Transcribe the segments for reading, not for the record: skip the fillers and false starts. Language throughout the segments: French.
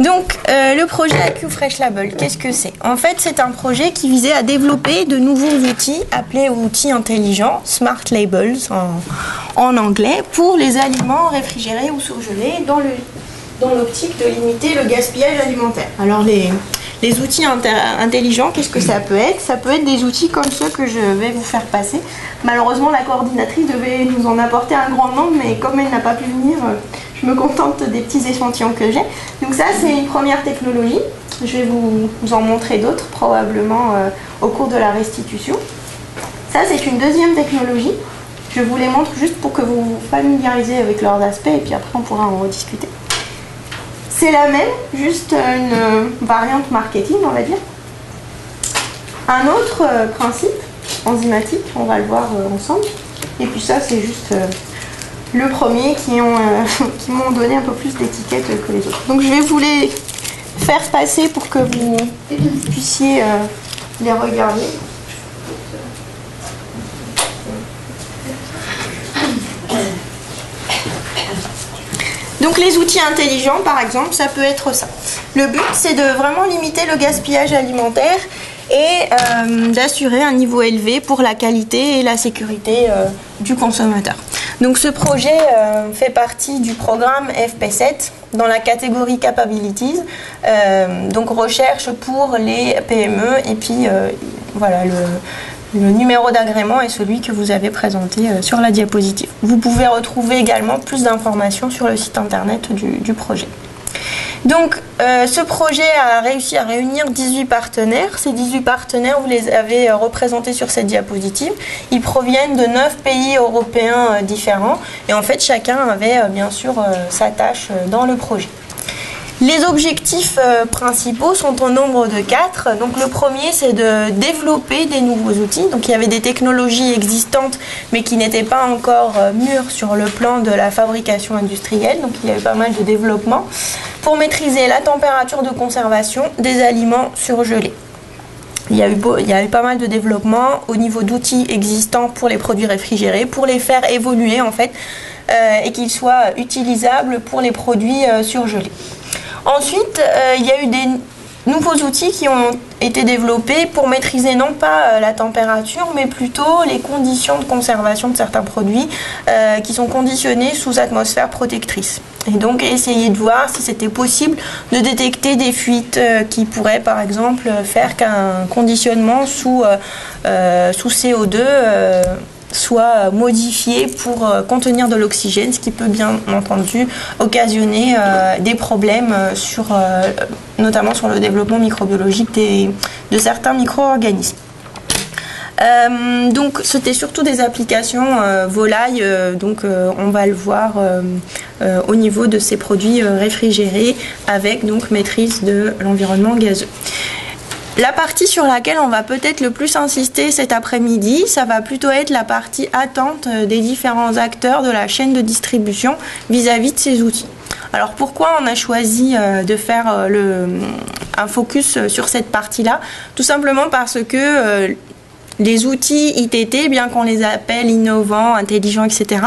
Donc, le projet AQ Fresh Label, qu'est-ce que c'est? En fait, c'est un projet qui visait à développer de nouveaux outils, appelés outils intelligents, Smart Labels en anglais, pour les aliments réfrigérés ou surgelés dans l'optique de limiter le gaspillage alimentaire. Alors, les outils intelligents, qu'est-ce que ça peut être? Ça peut être des outils comme ceux que je vais vous faire passer. Malheureusement, la coordinatrice devait nous en apporter un grand nombre, mais comme elle n'a pas pu venir, je me contente des petits échantillons que j'ai. Donc ça, c'est une première technologie. Je vais vous en montrer d'autres, probablement au cours de la restitution. Ça, c'est une deuxième technologie. Je vous les montre juste pour que vous vous familiarisez avec leurs aspects, et puis après, on pourra en rediscuter. C'est la même, juste une variante marketing, on va dire. Un autre principe enzymatique, on va le voir ensemble. Et puis ça, c'est juste le premier qui m'ont donné un peu plus d'étiquettes que les autres. Donc je vais vous les faire passer pour que vous puissiez les regarder. Donc les outils intelligents, par exemple, ça peut être ça. Le but, c'est de vraiment limiter le gaspillage alimentaire et d'assurer un niveau élevé pour la qualité et la sécurité du consommateur. Donc ce projet fait partie du programme FP7 dans la catégorie Capabilities, donc recherche pour les PME, et puis voilà, le numéro d'agrément est celui que vous avez présenté sur la diapositive. Vous pouvez retrouver également plus d'informations sur le site internet du projet. Donc, ce projet a réussi à réunir 18 partenaires. Ces 18 partenaires, vous les avez représentés sur cette diapositive. Ils proviennent de 9 pays européens différents. Et en fait, chacun avait bien sûr sa tâche dans le projet. Les objectifs principaux sont au nombre de 4. Donc le premier, c'est de développer des nouveaux outils. Donc il y avait des technologies existantes, mais qui n'étaient pas encore mûres sur le plan de la fabrication industrielle. Donc il y avait pas mal de développement pour maîtriser la température de conservation des aliments surgelés. Il y a eu pas mal de développement au niveau d'outils existants pour les produits réfrigérés, pour les faire évoluer en fait, et qu'ils soient utilisables pour les produits surgelés. Ensuite, il y a eu des nouveaux outils qui ont été développés pour maîtriser non pas la température, mais plutôt les conditions de conservation de certains produits qui sont conditionnés sous atmosphère protectrice. Et donc essayer de voir si c'était possible de détecter des fuites qui pourraient par exemple faire qu'un conditionnement sous CO2 soit modifié pour contenir de l'oxygène, ce qui peut bien entendu occasionner des problèmes notamment sur le développement microbiologique de certains micro-organismes. Donc c'était surtout des applications volailles, donc on va le voir au niveau de ces produits réfrigérés avec donc maîtrise de l'environnement gazeux. La partie sur laquelle on va peut-être le plus insister cet après-midi, ça va plutôt être la partie attente des différents acteurs de la chaîne de distribution vis-à-vis de ces outils. Alors pourquoi on a choisi de faire un focus sur cette partie-là? Tout simplement parce que les outils ITT, bien qu'on les appelle innovants, intelligents, etc.,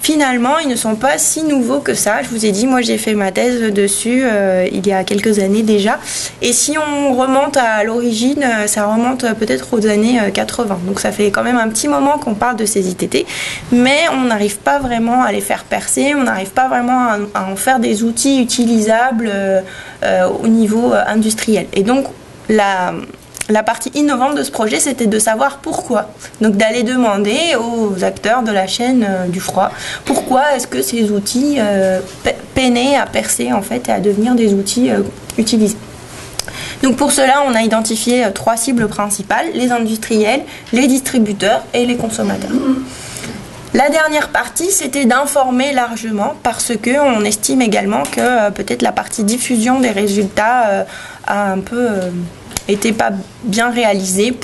finalement, ils ne sont pas si nouveaux que ça. Je vous ai dit, moi, j'ai fait ma thèse dessus il y a quelques années déjà. Et si on remonte à l'origine, ça remonte peut-être aux années 80. Donc, ça fait quand même un petit moment qu'on parle de ces ITT. Mais on n'arrive pas vraiment à les faire percer. On n'arrive pas vraiment à en faire des outils utilisables au niveau industriel. Et donc, la partie innovante de ce projet, c'était de savoir pourquoi. Donc d'aller demander aux acteurs de la chaîne du froid, pourquoi est-ce que ces outils peinaient à percer en fait et à devenir des outils utilisés. Donc pour cela, on a identifié 3 cibles principales, les industriels, les distributeurs et les consommateurs. La dernière partie, c'était d'informer largement parce qu'on estime également que peut-être la partie diffusion des résultats a un peu n'était pas bien réalisé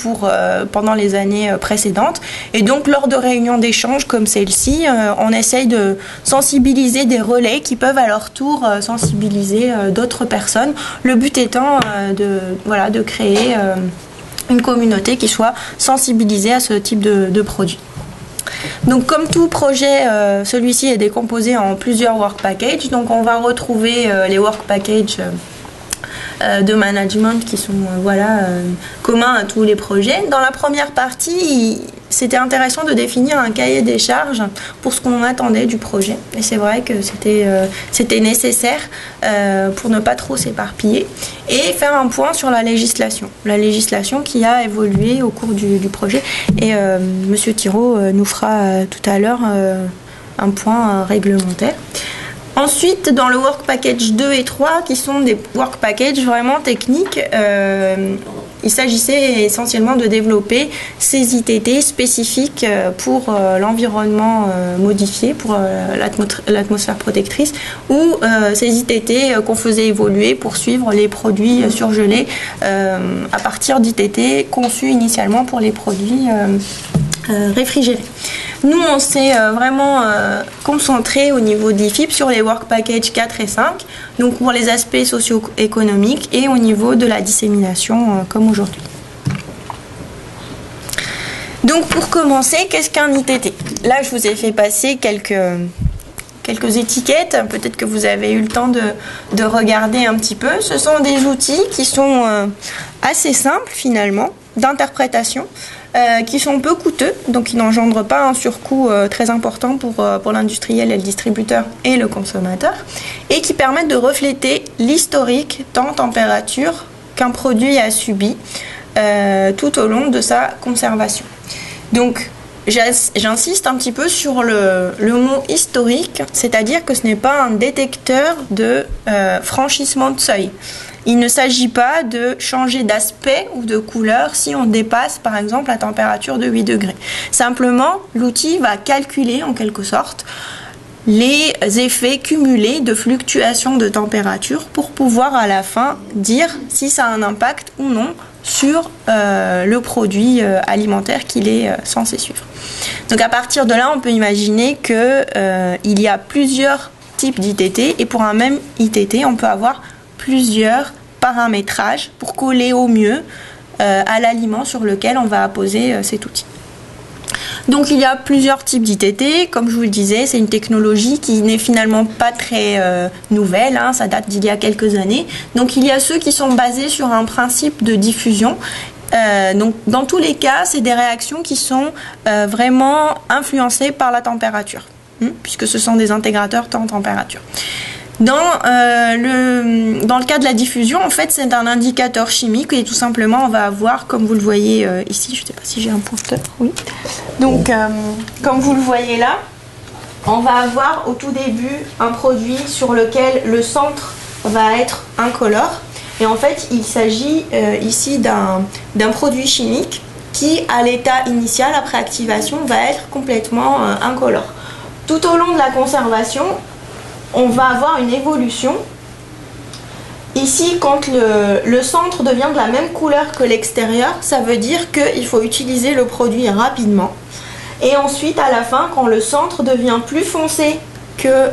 pendant les années précédentes. Et donc, lors de réunions d'échange comme celle-ci, on essaye de sensibiliser des relais qui peuvent à leur tour sensibiliser d'autres personnes. Le but étant de créer une communauté qui soit sensibilisée à ce type de produit. Donc comme tout projet, celui-ci est décomposé en plusieurs work packages. Donc on va retrouver les work packages de management qui sont communs à tous les projets. Dans la première partie, c'était intéressant de définir un cahier des charges pour ce qu'on attendait du projet. Et c'est vrai que c'était nécessaire pour ne pas trop s'éparpiller. Et faire un point sur la législation. La législation qui a évolué au cours du projet. Et Monsieur Thiraud nous fera tout à l'heure un point réglementaire. Ensuite, dans le Work Package 2 et 3, qui sont des Work Packages vraiment techniques, il s'agissait essentiellement de développer ces ITT spécifiques pour l'environnement modifié, pour l'atmosphère protectrice, ou ces ITT qu'on faisait évoluer pour suivre les produits surgelés à partir d'ITT conçus initialement pour les produits réfrigérés. Nous, on s'est vraiment concentré au niveau d'IFIP sur les Work Packages 4 et 5, donc pour les aspects socio-économiques et au niveau de la dissémination comme aujourd'hui. Donc pour commencer, qu'est-ce qu'un ITT? Là, je vous ai fait passer quelques étiquettes, peut-être que vous avez eu le temps de regarder un petit peu. Ce sont des outils qui sont assez simples finalement, d'interprétation, qui sont peu coûteux, donc qui n'engendrent pas un surcoût très important pour l'industriel et le distributeur et le consommateur, et qui permettent de refléter l'historique temps, température qu'un produit a subi tout au long de sa conservation. Donc, j'insiste un petit peu sur le mot historique, c'est-à-dire que ce n'est pas un détecteur de franchissement de seuil. Il ne s'agit pas de changer d'aspect ou de couleur si on dépasse par exemple la température de 8 degrés. Simplement, l'outil va calculer en quelque sorte les effets cumulés de fluctuations de température pour pouvoir à la fin dire si ça a un impact ou non sur le produit alimentaire qu'il est censé suivre. Donc à partir de là, on peut imaginer qu'il y a plusieurs types d'ITT et pour un même ITT, on peut avoir plusieurs paramétrages pour coller au mieux à l'aliment sur lequel on va apposer cet outil. Donc il y a plusieurs types d'ITT, comme je vous le disais, c'est une technologie qui n'est finalement pas très nouvelle, hein, ça date d'il y a quelques années. Donc il y a ceux qui sont basés sur un principe de diffusion. Donc dans tous les cas, c'est des réactions qui sont vraiment influencées par la température, puisque ce sont des intégrateurs temps-température. Dans le cas de la diffusion, en fait, c'est un indicateur chimique et tout simplement, on va avoir, comme vous le voyez ici, je ne sais pas si j'ai un pointeur, oui. Donc, comme vous le voyez là, on va avoir au tout début un produit sur lequel le centre va être incolore. Et en fait, il s'agit ici d'un produit chimique qui, à l'état initial, après activation, va être complètement incolore. Tout au long de la conservation, on va avoir une évolution. Ici, quand le centre devient de la même couleur que l'extérieur, ça veut dire qu'il faut utiliser le produit rapidement. Et ensuite, à la fin, quand le centre devient plus foncé que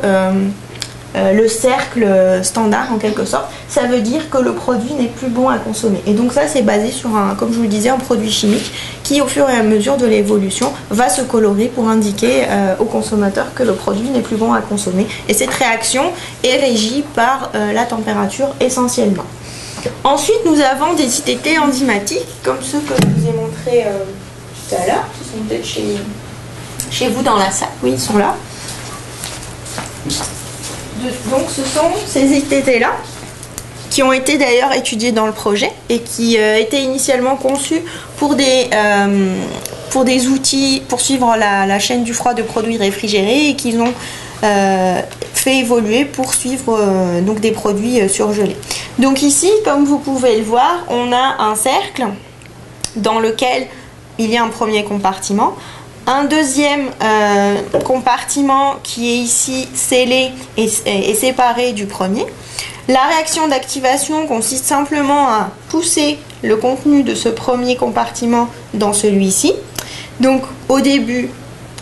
le cercle standard en quelque sorte, ça veut dire que le produit n'est plus bon à consommer. Et donc ça, c'est basé sur comme je vous le disais, un produit chimique qui, au fur et à mesure de l'évolution, va se colorer pour indiquer au consommateur que le produit n'est plus bon à consommer. Et cette réaction est régie par la température essentiellement. Ensuite, nous avons des ITT enzymatiques, comme ceux que je vous ai montrés tout à l'heure, qui sont peut-être chez vous dans la salle. Oui, ils sont là. Donc ce sont ces ITT-là qui ont été d'ailleurs étudiés dans le projet et qui étaient initialement conçus pour des outils pour suivre la chaîne du froid de produits réfrigérés et qu'ils ont fait évoluer pour suivre donc des produits surgelés. Donc ici, comme vous pouvez le voir, on a un cercle dans lequel il y a un premier compartiment. Un deuxième compartiment qui est ici scellé et séparé du premier. La réaction d'activation consiste simplement à pousser le contenu de ce premier compartiment dans celui-ci. Donc au début,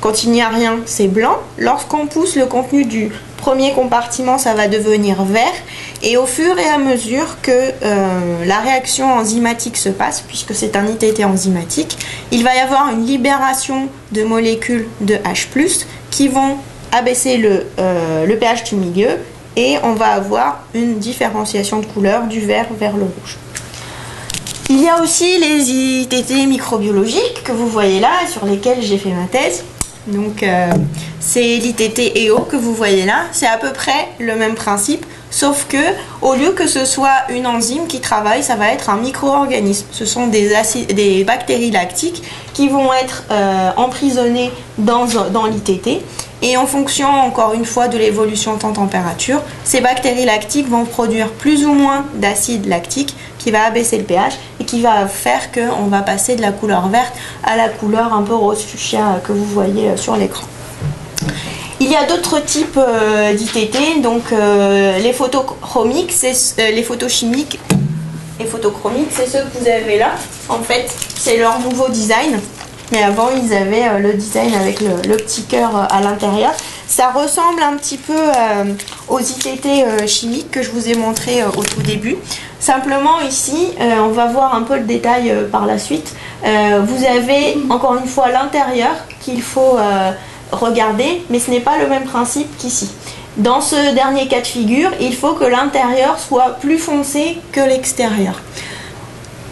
quand il n'y a rien, c'est blanc. Lorsqu'on pousse le contenu du premier compartiment, ça va devenir vert. Et au fur et à mesure que la réaction enzymatique se passe, puisque c'est un ITT enzymatique, il va y avoir une libération de molécules de H+, qui vont abaisser le pH du milieu et on va avoir une différenciation de couleur du vert vers le rouge. Il y a aussi les ITT microbiologiques que vous voyez là, sur lesquels j'ai fait ma thèse. Donc c'est l'ITT EO que vous voyez là, c'est à peu près le même principe, sauf que au lieu que ce soit une enzyme qui travaille, ça va être un micro-organisme. Ce sont des bactéries lactiques qui vont être emprisonnées dans l'ITT. Et en fonction, encore une fois, de l'évolution temps-température, ces bactéries lactiques vont produire plus ou moins d'acide lactique qui va abaisser le pH et qui va faire qu'on va passer de la couleur verte à la couleur un peu rose fuchsia que vous voyez sur l'écran. Il y a d'autres types d'ITT, donc les photochromiques, les photochimiques et photochromiques, c'est ceux que vous avez là. En fait, c'est leur nouveau design. Mais avant, ils avaient le design avec le petit cœur à l'intérieur. Ça ressemble un petit peu aux ITT chimiques que je vous ai montré au tout début. Simplement ici, on va voir un peu le détail par la suite. Vous avez encore une fois l'intérieur qu'il faut regarder, mais ce n'est pas le même principe qu'ici. Dans ce dernier cas de figure, il faut que l'intérieur soit plus foncé que l'extérieur.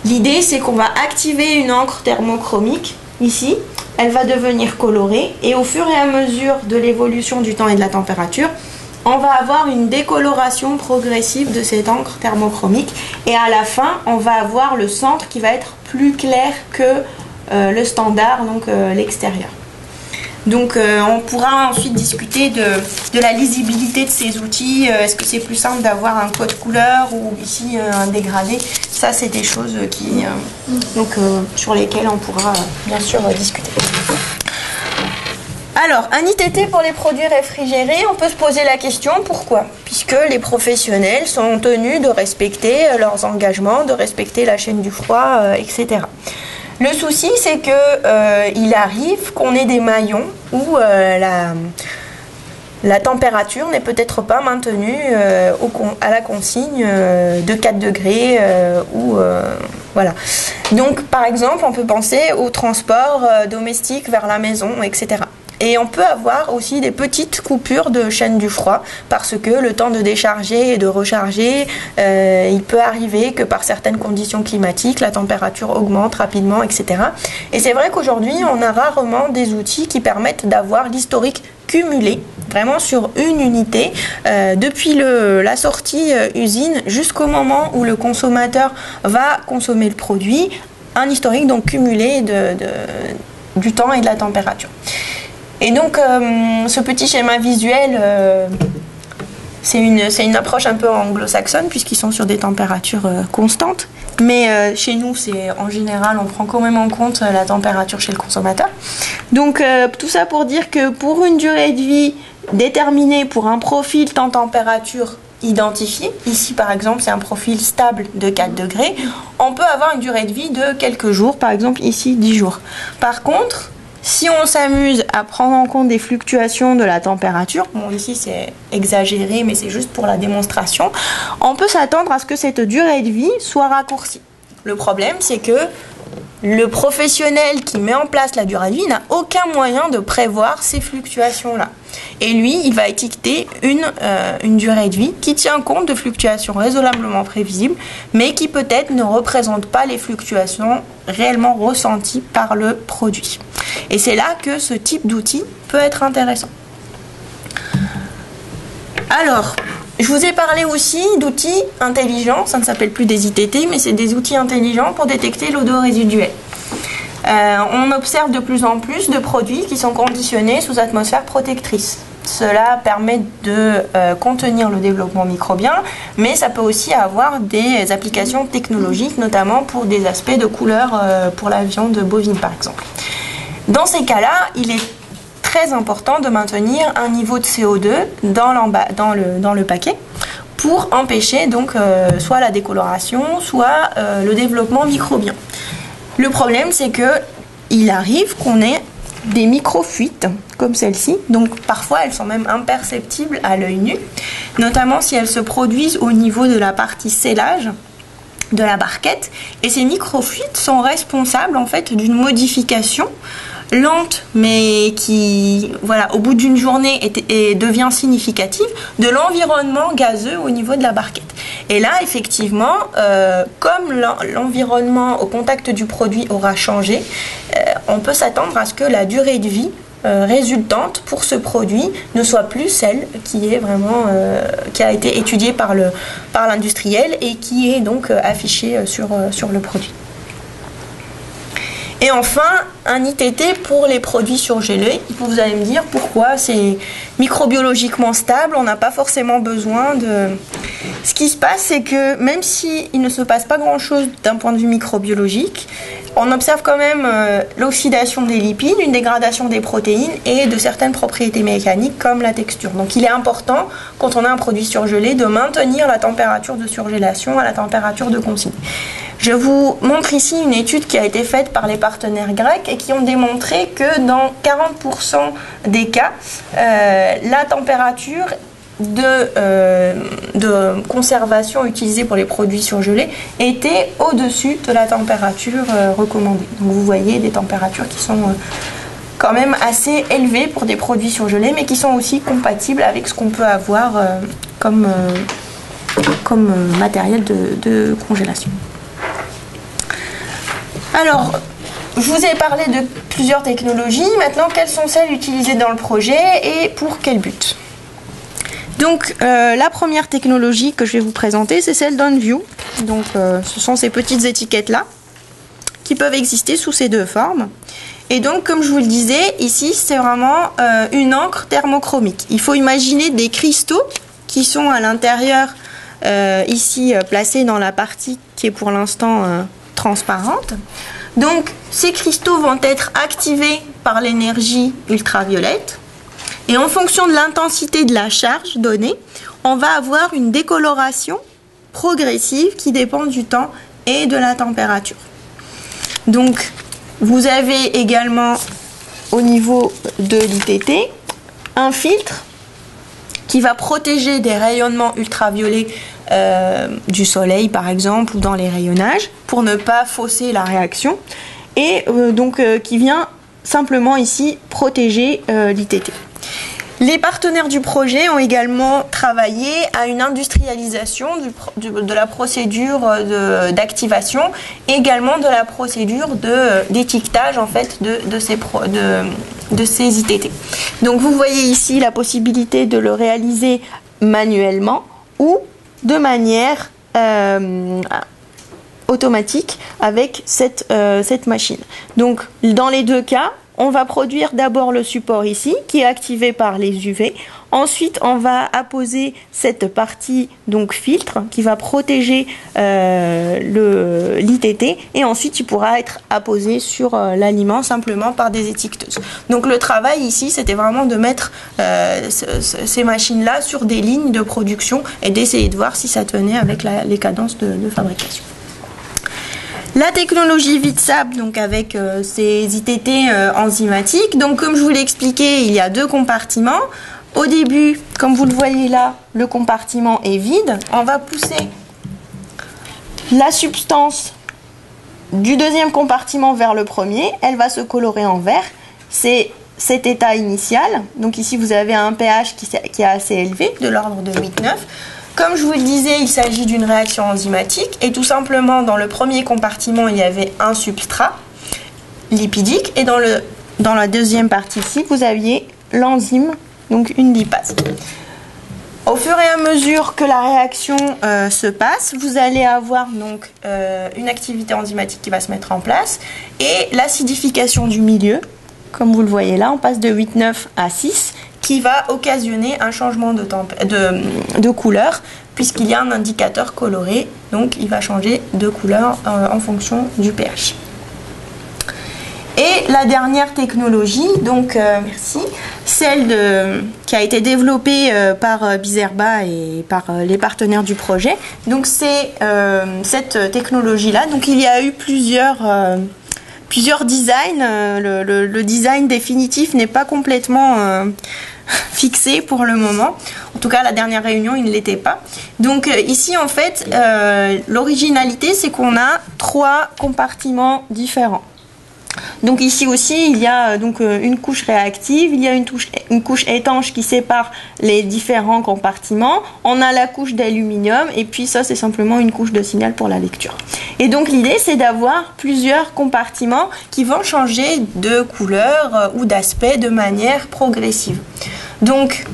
L'idée, c'est qu'on va activer une encre thermochromique. Ici, elle va devenir colorée et au fur et à mesure de l'évolution du temps et de la température, on va avoir une décoloration progressive de cette encre thermochromique et à la fin, on va avoir le centre qui va être plus clair que le standard, donc l'extérieur. Donc on pourra ensuite discuter de la lisibilité de ces outils. Est-ce que c'est plus simple d'avoir un code couleur ou ici un dégradé? Ça, c'est des choses sur lesquelles on pourra bien sûr discuter. Alors, un ITT pour les produits réfrigérés, on peut se poser la question pourquoi? Puisque les professionnels sont tenus de respecter leurs engagements, de respecter la chaîne du froid, etc. Le souci, c'est que il arrive qu'on ait des maillons où la température n'est peut-être pas maintenue à la consigne de 4 degrés voilà. Donc, par exemple, on peut penser au transport domestique vers la maison, etc. Et on peut avoir aussi des petites coupures de chaîne du froid parce que le temps de décharger et de recharger, il peut arriver que par certaines conditions climatiques, la température augmente rapidement, etc. Et c'est vrai qu'aujourd'hui, on a rarement des outils qui permettent d'avoir l'historique cumulé, vraiment sur une unité, depuis la sortie usine jusqu'au moment où le consommateur va consommer le produit, un historique donc cumulé du temps et de la température. Et donc, ce petit schéma visuel, c'est une approche un peu anglo-saxonne puisqu'ils sont sur des températures constantes. Mais chez nous, en général, on prend quand même en compte la température chez le consommateur. Donc, tout ça pour dire que pour une durée de vie déterminée, pour un profil temps-température identifié, ici par exemple, c'est un profil stable de 4 degrés, on peut avoir une durée de vie de quelques jours, par exemple ici 10 jours. Par contre, si on s'amuse à prendre en compte des fluctuations de la température, bon ici c'est exagéré mais c'est juste pour la démonstration, on peut s'attendre à ce que cette durée de vie soit raccourcie. Le problème c'est que le professionnel qui met en place la durée de vie n'a aucun moyen de prévoir ces fluctuations-là. Et lui, il va étiqueter une durée de vie qui tient compte de fluctuations raisonnablement prévisibles, mais qui peut-être ne représente pas les fluctuations réellement ressenties par le produit. Et c'est là que ce type d'outil peut être intéressant. Alors, je vous ai parlé aussi d'outils intelligents, ça ne s'appelle plus des ITT, mais c'est des outils intelligents pour détecter l'odeur résiduelle. On observe de plus en plus de produits qui sont conditionnés sous atmosphère protectrice. Cela permet de contenir le développement microbien, mais ça peut aussi avoir des applications technologiques, notamment pour des aspects de couleur pour la viande bovine par exemple. Dans ces cas-là, il est très important de maintenir un niveau de CO2 dans le paquet pour empêcher donc soit la décoloration, soit le développement microbien. Le problème, c'est que il arrive qu'on ait des micro-fuites comme celle-ci, donc parfois elles sont même imperceptibles à l'œil nu, notamment si elles se produisent au niveau de la partie scellage de la barquette, et ces micro-fuites sont responsables en fait d'une modification lente, mais qui, voilà, au bout d'une journée devient significative, de l'environnement gazeux au niveau de la barquette. Et là, effectivement, comme l'environnement au contact du produit aura changé, on peut s'attendre à ce que la durée de vie résultante pour ce produit ne soit plus celle qui est vraiment qui a été étudiée par l'industriel et qui est donc affichée sur le produit. Et enfin, un ITT pour les produits surgelés. Vous allez me dire pourquoi c'est microbiologiquement stable, on n'a pas forcément besoin de... Ce qui se passe, c'est que même s'il ne se passe pas grand-chose d'un point de vue microbiologique, on observe quand même l'oxydation des lipides, une dégradation des protéines et de certaines propriétés mécaniques comme la texture. Donc il est important, quand on a un produit surgelé, de maintenir la température de surgélation à la température de consigne. Je vous montre ici une étude qui a été faite par les partenaires grecs et qui ont démontré que dans 40% des cas, la température de conservation utilisée pour les produits surgelés était au-dessus de la température recommandée. Donc vous voyez des températures qui sont quand même assez élevées pour des produits surgelés, mais qui sont aussi compatibles avec ce qu'on peut avoir comme matériel de congélation. Alors, je vous ai parlé de plusieurs technologies. Maintenant, quelles sont celles utilisées dans le projet et pour quel but? Donc, la première technologie que je vais vous présenter, c'est celle d'OnView. Donc, ce sont ces petites étiquettes-là qui peuvent exister sous ces deux formes. Et donc, comme je vous le disais, ici, c'est vraiment une encre thermochromique. Il faut imaginer des cristaux qui sont à l'intérieur, ici, placés dans la partie qui est pour l'instant transparente. Donc, ces cristaux vont être activés par l'énergie ultraviolette. Et en fonction de l'intensité de la charge donnée, on va avoir une décoloration progressive qui dépend du temps et de la température. Donc, vous avez également au niveau de l'ITT un filtre qui va protéger des rayonnements ultraviolets du soleil par exemple ou dans les rayonnages pour ne pas fausser la réaction et qui vient simplement ici protéger l'ITT. Les partenaires du projet ont également travaillé à une industrialisation de la procédure d'activation, également de la procédure d'étiquetage en fait de ces ITT. Donc vous voyez ici la possibilité de le réaliser manuellement ou de manière automatique avec cette machine. Donc dans les deux cas, on va produire d'abord le support ici qui est activé par les UV. Ensuite, on va apposer cette partie donc filtre qui va protéger l'ITT et ensuite il pourra être apposé sur l'aliment simplement par des étiqueteuses. Donc le travail ici, c'était vraiment de mettre ces machines-là sur des lignes de production et d'essayer de voir si ça tenait avec les cadences de fabrication. La technologie VITSAP, donc avec ces ITT enzymatiques. Donc comme je vous l'ai expliqué, il y a deux compartiments. Au début, comme vous le voyez là, le compartiment est vide. On va pousser la substance du deuxième compartiment vers le premier. Elle va se colorer en vert. C'est cet état initial. Donc ici, vous avez un pH qui est assez élevé, de l'ordre de 8-9. Comme je vous le disais, il s'agit d'une réaction enzymatique et tout simplement dans le premier compartiment, il y avait un substrat lipidique et dans la deuxième partie ici, vous aviez l'enzyme, donc une lipase. Au fur et à mesure que la réaction se passe, vous allez avoir donc une activité enzymatique qui va se mettre en place et l'acidification du milieu, comme vous le voyez là, on passe de 8,9 à 6, qui va occasionner un changement de couleur puisqu'il y a un indicateur coloré, donc il va changer de couleur en fonction du pH. Et la dernière technologie, donc merci, celle qui a été développée par Bizerba et par les partenaires du projet. Donc c'est cette technologie-là. Donc il y a eu plusieurs designs. Le design définitif n'est pas complètement fixé pour le moment. En tout cas, à la dernière réunion, il ne l'était pas. Donc ici, en fait, l'originalité, c'est qu'on a 3 compartiments différents. Donc ici aussi, il y a donc une couche réactive, il y a une couche étanche qui sépare les différents compartiments. On a la couche d'aluminium et puis ça, c'est simplement une couche de signal pour la lecture. Et donc l'idée, c'est d'avoir plusieurs compartiments qui vont changer de couleur ou d'aspect de manière progressive. Donc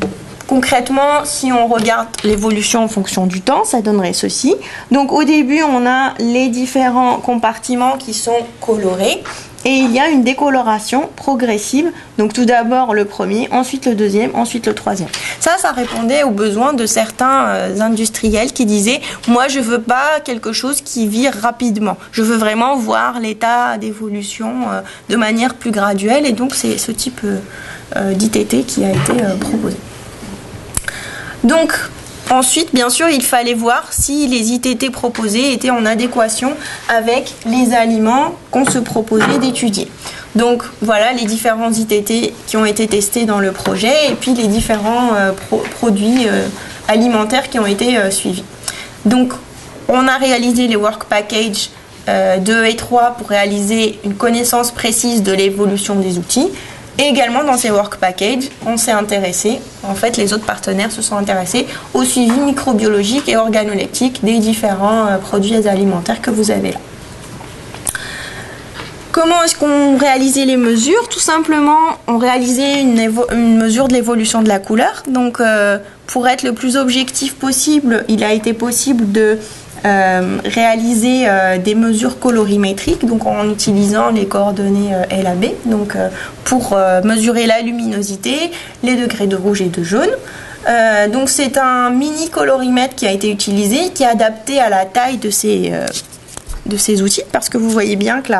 concrètement, si on regarde l'évolution en fonction du temps, ça donnerait ceci. Donc au début, on a les différents compartiments qui sont colorés. Et il y a une décoloration progressive. Donc tout d'abord le premier, ensuite le deuxième, ensuite le troisième. Ça répondait aux besoins de certains industriels qui disaient « Moi, je veux pas quelque chose qui vire rapidement. Je veux vraiment voir l'état d'évolution de manière plus graduelle. » Et donc c'est ce type d'ITT qui a été proposé. Donc ensuite, bien sûr, il fallait voir si les ITT proposés étaient en adéquation avec les aliments qu'on se proposait d'étudier. Donc voilà les différents ITT qui ont été testés dans le projet et puis les différents produits alimentaires qui ont été suivis. Donc on a réalisé les work packages 2 et 3 pour réaliser une connaissance précise de l'évolution des outils. Et également dans ces work packages, on s'est intéressé, en fait les autres partenaires se sont intéressés au suivi microbiologique et organoleptique des différents produits alimentaires que vous avez là. Comment est-ce qu'on réalisait les mesures? Tout simplement, on réalisait une mesure de l'évolution de la couleur. Donc pour être le plus objectif possible, il a été possible de réaliser des mesures colorimétriques, donc en utilisant les coordonnées LAB, donc pour mesurer la luminosité, les degrés de rouge et de jaune. Donc c'est un mini colorimètre qui a été utilisé, qui est adapté à la taille de ces outils, parce que vous voyez bien que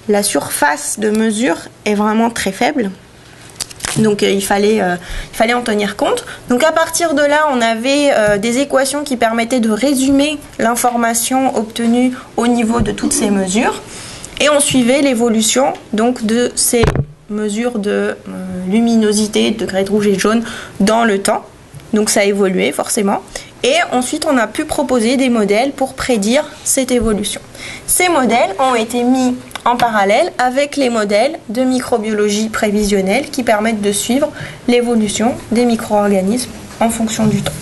la surface de mesure est vraiment très faible. Donc il fallait en tenir compte. Donc à partir de là, on avait des équations qui permettaient de résumer l'information obtenue au niveau de toutes ces mesures. Et on suivait l'évolution donc de ces mesures de luminosité, de degrés de rouge et de jaune dans le temps. Donc ça a évolué forcément. Et ensuite, on a pu proposer des modèles pour prédire cette évolution. Ces modèles ont été mis en parallèle avec les modèles de microbiologie prévisionnelle qui permettent de suivre l'évolution des micro-organismes en fonction du temps.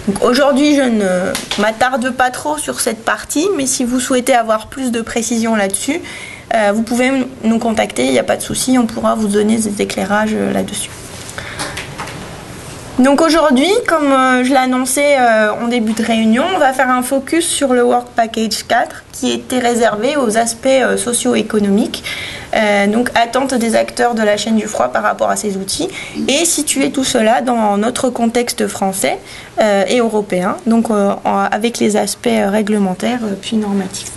Donc aujourd'hui, je ne m'attarde pas trop sur cette partie, mais si vous souhaitez avoir plus de précision là-dessus, vous pouvez nous contacter, il n'y a pas de souci, on pourra vous donner des éclairages là-dessus. Donc aujourd'hui, comme je l'ai annoncé en début de réunion, on va faire un focus sur le Work Package 4 qui était réservé aux aspects socio-économiques, donc attente des acteurs de la chaîne du froid par rapport à ces outils et situer tout cela dans notre contexte français et européen, donc avec les aspects réglementaires puis normatifs.